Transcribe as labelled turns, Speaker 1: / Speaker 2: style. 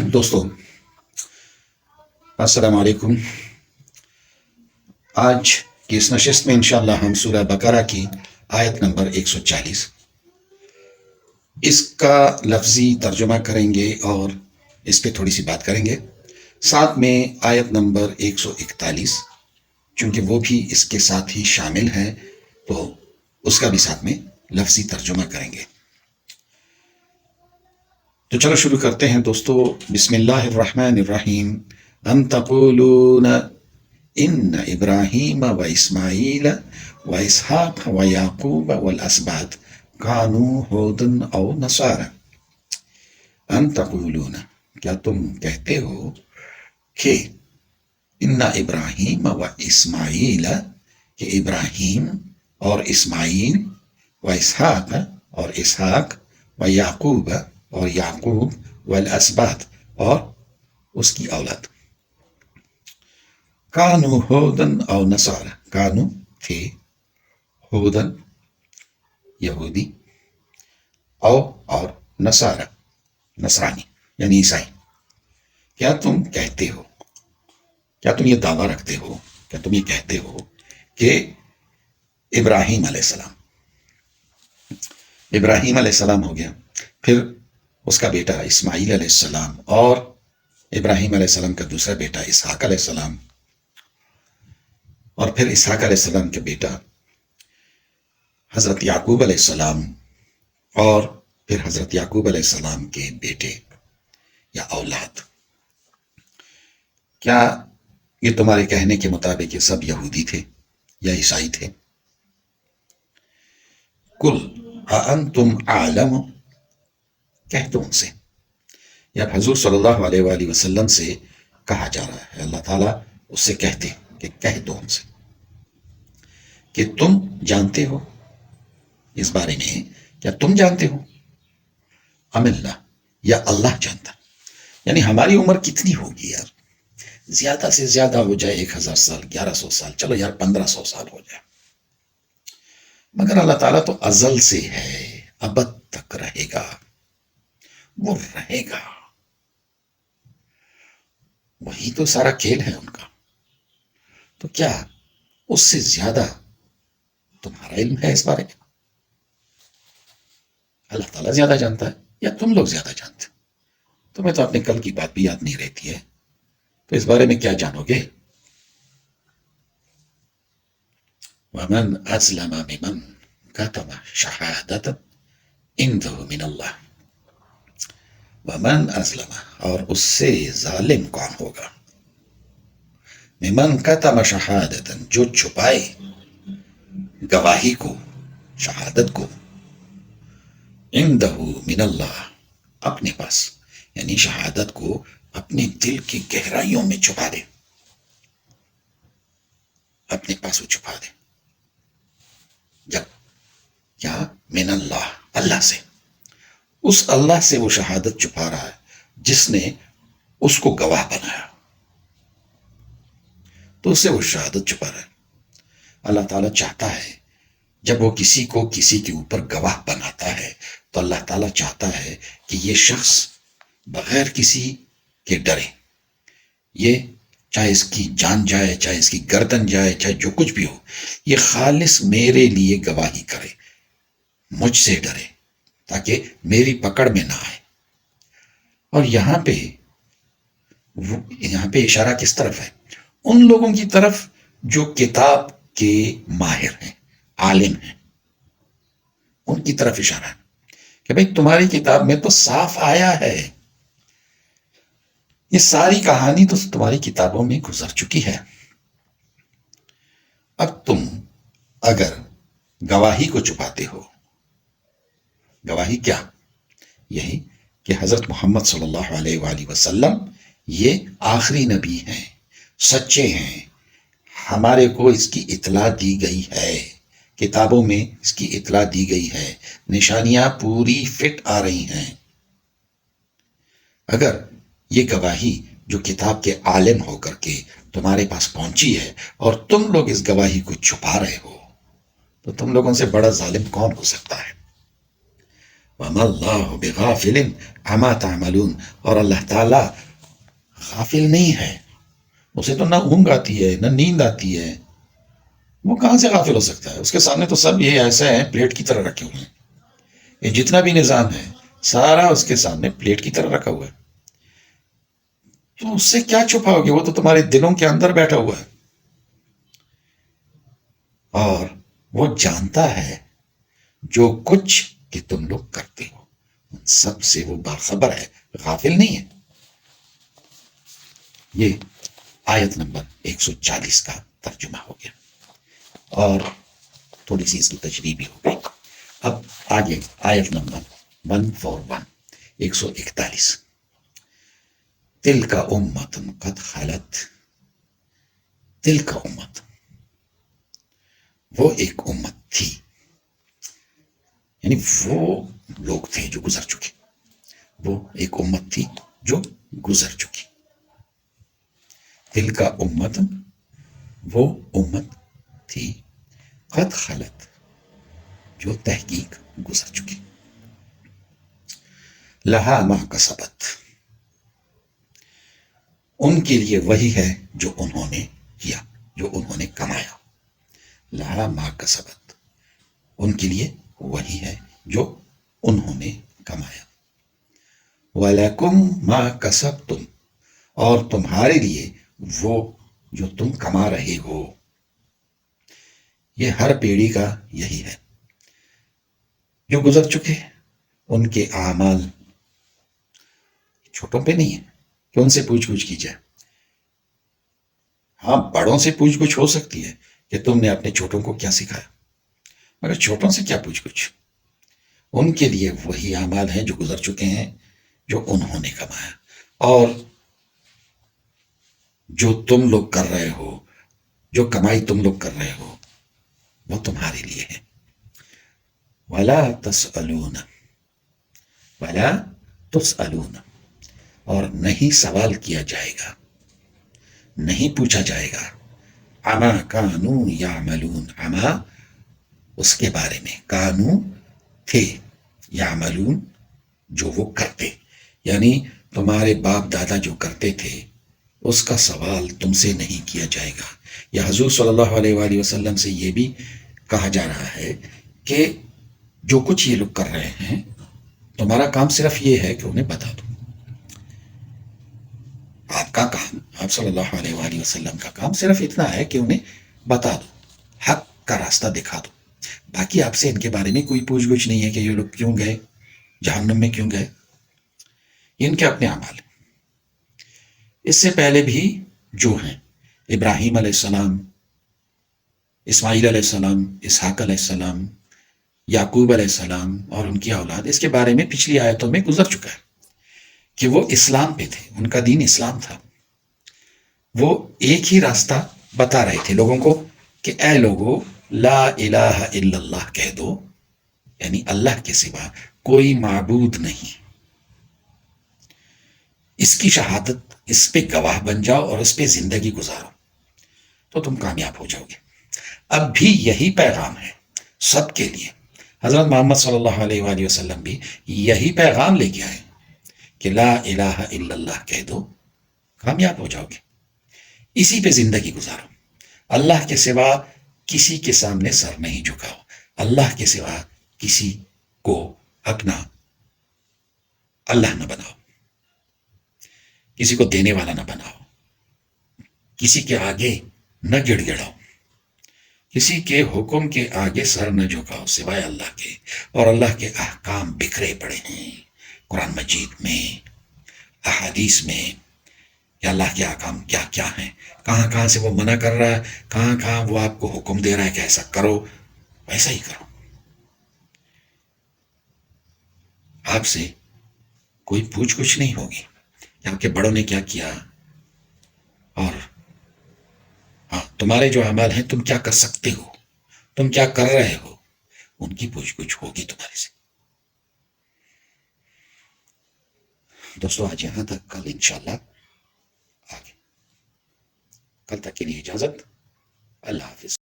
Speaker 1: دوستو السلام علیکم۔ آج کی اس نشست میں انشاءاللہ ہم سورہ بقرہ کی آیت نمبر 140 اس کا لفظی ترجمہ کریں گے اور اس پہ تھوڑی سی بات کریں گے، ساتھ میں آیت نمبر 141 چونکہ وہ بھی اس کے ساتھ ہی شامل ہے تو اس کا بھی ساتھ میں لفظی ترجمہ کریں گے۔ تو چلو شروع کرتے ہیں دوستو۔ بسم اللہ الرحمن الرحیم۔ ان تقولون ان ابراہیم و اسماعیل و اسحاق و یعقوب والاسباط کانوا ہودن او نصارا۔ ان تقولون کیا تم کہتے ہو کہ ان ابراہیم و اسماعیل کہ ابراہیم اور اسماعیل و اسحاق اور اسحاق و یعقوب اور یعقوب والاسباط اور اس کی اولاد کانو ہودن او نصارا، کانو تھے، ہودن یہودی، او اور نصارا نصرانی یعنی عیسائی۔ کیا تم کہتے ہو، کیا تم یہ دعویٰ رکھتے ہو، کیا تم یہ کہتے ہو کہ ابراہیم علیہ السلام، ابراہیم علیہ السلام ہو گیا، پھر اس کا بیٹا اسماعیل علیہ السلام، اور ابراہیم علیہ السلام کا دوسرا بیٹا اسحاق علیہ السلام، اور پھر اسحاق علیہ السلام کے بیٹا حضرت یعقوب علیہ السلام، اور پھر حضرت یعقوب علیہ السلام کے بیٹے یا اولاد۔ کیا یہ تمہارے کہنے کے مطابق یہ سب یہودی تھے یا عیسائی تھے؟ کل اانتم اعلم، کہہ دو ان سے، یا حضور صلی اللہ علیہ وآلہ وسلم سے کہا جا رہا ہے، اللہ تعالیٰ اس سے کہتے کہ کہہ دو ان سے کہ تم جانتے ہو اس بارے میں، کیا تم جانتے ہو، ام اللہ، یا اللہ جانتا، یعنی ہماری عمر کتنی ہوگی یار، زیادہ سے زیادہ ہو جائے 1000 سال، 1100 سال، چلو یار 1500 سال ہو جائے، مگر اللہ تعالیٰ تو ازل سے ہے، ابد تک رہے گا، وہ رہے گا، وہی تو سارا کھیل ہے ان کا، تو کیا اس سے زیادہ تمہارا علم ہے اس بارے میں؟ اللہ تعالیٰ زیادہ جانتا ہے یا تم لوگ زیادہ جانتے؟ تمہیں تو اپنے کل کی بات بھی یاد نہیں رہتی ہے، تو اس بارے میں کیا جانو گے؟ وَمَنْ أَظْلَمَ مِمَنْ كَتَمَ شَهَادَةً عِنْدَهُ مِنَ اللَّهِ، وَمَنْ أَظْلَمَ، اور اس سے ظالم کون ہوگا، مِمَنْ كَتَمَ شَهَادَةً، جو چھپائے گواہی کو، شہادت کو، عِنْدَهُ مِنَ اللَّهِ، اپنے پاس، یعنی شہادت کو اپنے دل کی گہرائیوں میں چھپا دے، اپنے پاس وہ چھپا دے، جب کیا من اللہ، اللہ سے، اس اللہ سے وہ شہادت چھپا رہا ہے جس نے اس کو گواہ بنایا، تو اس سے وہ شہادت چھپا رہا ہے۔ اللہ تعالیٰ چاہتا ہے جب وہ کسی کو کسی کے اوپر گواہ بناتا ہے تو اللہ تعالیٰ چاہتا ہے کہ یہ شخص بغیر کسی کے ڈرے، یہ چاہے اس کی جان جائے، چاہے اس کی گردن جائے، چاہے جو کچھ بھی ہو، یہ خالص میرے لیے گواہی کرے، مجھ سے ڈرے، تاکہ میری پکڑ میں نہ آئے۔ اور یہاں پہ اشارہ کس طرف ہے؟ ان لوگوں کی طرف جو کتاب کے ماہر ہیں، عالم ہیں، ان کی طرف اشارہ ہے کہ بھئی تمہاری کتاب میں تو صاف آیا ہے، یہ ساری کہانی تو تمہاری کتابوں میں گزر چکی ہے، اب تم اگر گواہی کو چھپاتے ہو، گواہی کیا؟ یہی کہ حضرت محمد صلی اللہ علیہ وآلہ وسلم یہ آخری نبی ہیں، سچے ہیں، ہمارے کو اس کی اطلاع دی گئی ہے، کتابوں میں اس کی اطلاع دی گئی ہے، نشانیاں پوری فٹ آ رہی ہیں۔ اگر یہ گواہی جو کتاب کے عالم ہو کر کے تمہارے پاس پہنچی ہے اور تم لوگ اس گواہی کو چھپا رہے ہو، تو تم لوگوں سے بڑا ظالم کون ہو سکتا ہے؟ وَمَا اللَّهُ بِغَافِلٍ عَمَّا تَعْمَلُونَ، اور اللہ تعالیٰ غافل نہیں ہے، اسے تو نہ اونگ آتی ہے نہ نیند آتی ہے، وہ کہاں سے غافل ہو سکتا ہے؟ اس کے سامنے تو سب یہ ایسے ہیں پلیٹ کی طرح رکھے ہوئے ہیں، یہ جتنا بھی نظام ہے سارا اس کے سامنے پلیٹ کی طرح رکھا ہوا ہے، تو اس سے کیا چھپاؤ گے؟ وہ تو تمہارے دلوں کے اندر بیٹھا ہوا ہے، اور وہ جانتا ہے جو کچھ کہ تم لوگ کرتے ہو، ان سب سے وہ باخبر ہے، غافل نہیں ہے۔ یہ آیت نمبر 140 کا ترجمہ ہو گیا، اور تھوڑی سی اس کی تشریح بھی ہو گئی۔ اب آگے آیت نمبر 141، 141، تلک امت قد خلت، تلک امت، وہ ایک امت تھی، یعنی وہ لوگ تھے جو گزر چکے، وہ ایک امت تھی جو گزر چکی، تلک امت، وہ امت تھی، قد خلت، جو تحقیق گزر چکی، لہا ما کسبت، ان کے لیے وہی ہے جو انہوں نے کیا، جو انہوں نے کمایا، لہا ما کسبت، ان کے لیے وہی ہے جو انہوں نے کمایا، وَلَكُمْ مَا كَسَبْتُمْ، اور تمہارے لیے وہ جو تم کما رہے ہو، یہ ہر پیڑھی کا یہی ہے، جو گزر چکے ان کے اعمال چھوٹوں پہ نہیں ہے کہ ان سے پوچھ گچھ کی جائے، ہاں بڑوں سے پوچھ گچھ ہو سکتی ہے کہ تم نے اپنے چھوٹوں کو کیا سکھایا، مگر چھوٹوں سے کیا پوچھ گچھ، ان کے لیے وہی اعمال ہیں جو گزر چکے ہیں، جو انہوں نے کمایا، اور جو تم لوگ کر رہے ہو، جو کمائی تم لوگ کر رہے ہو، وہ تمہارے لیے ہے، وَلَا تَسْأَلُونَ، وَلَا تُسْأَلُونَ، اور نہیں سوال کیا جائے گا، نہیں پوچھا جائے گا، عَمَا كَانُوا يَعْمَلُونَ، عَمَا اس کے بارے میں، کانو تھے، یعملون جو وہ کرتے، یعنی تمہارے باپ دادا جو کرتے تھے اس کا سوال تم سے نہیں کیا جائے گا، یا حضور صلی اللہ علیہ وآلہ وسلم سے یہ بھی کہا جا رہا ہے کہ جو کچھ یہ لوگ کر رہے ہیں تمہارا کام صرف یہ ہے کہ انہیں بتا دو، آپ کا کام، آپ صلی اللہ علیہ وآلہ وسلم کا کام صرف اتنا ہے کہ انہیں بتا دو، حق کا راستہ دکھا دو، باقی آپ سے ان کے بارے میں کوئی پوچھ گچھ نہیں ہے کہ یہ لوگ کیوں گئے جہنم میں، کیوں گئے، ان کے اپنے اعمال۔ اس سے پہلے بھی جو ہیں ابراہیم علیہ السلام، اسماعیل علیہ السلام، اسحاق علیہ السلام، یعقوب علیہ السلام اور ان کی اولاد، اس کے بارے میں پچھلی آیتوں میں گزر چکا ہے کہ وہ اسلام پہ تھے، ان کا دین اسلام تھا، وہ ایک ہی راستہ بتا رہے تھے لوگوں کو کہ اے لوگو لا الہ الا اللہ کہہ دو، یعنی اللہ کے سوا کوئی معبود نہیں، اس کی شہادت، اس پہ گواہ بن جاؤ اور اس پہ زندگی گزارو تو تم کامیاب ہو جاؤ گے۔ اب بھی یہی پیغام ہے سب کے لیے، حضرت محمد صلی اللہ علیہ وآلہ وسلم بھی یہی پیغام لے کے آئے کہ لا الہ الا اللہ کہہ دو، کامیاب ہو جاؤ گے، اسی پہ زندگی گزارو، اللہ کے سوا کسی کے سامنے سر نہیں جھکاؤ، اللہ کے سوا کسی کو اپنا اللہ نہ بناؤ، کسی کو دینے والا نہ بناؤ، کسی کے آگے نہ گڑ گڑاؤ، کسی کے حکم کے آگے سر نہ جھکاؤ سوائے اللہ کے، اور اللہ کے احکام بکھرے پڑے ہیں قرآن مجید میں، احادیث میں، کہ اللہ کے احکام کیا کیا ہیں، کہاں کہاں سے وہ منع کر رہا ہے، کہاں کہاں وہ آپ کو حکم دے رہا ہے کہ ایسا کرو، ویسا ہی کرو، آپ سے کوئی پوچھ گچھ نہیں ہوگی کہ آپ کے بڑوں نے کیا کیا، اور ہاں تمہارے جو اعمال ہیں تم کیا کر سکتے ہو، تم کیا کر رہے ہو، ان کی پوچھ گچھ ہوگی تمہارے سے۔ دوستو آج یہاں تک، کل انشاءاللہ آگے، کل تک کے لیے اجازت، اللہ حافظ۔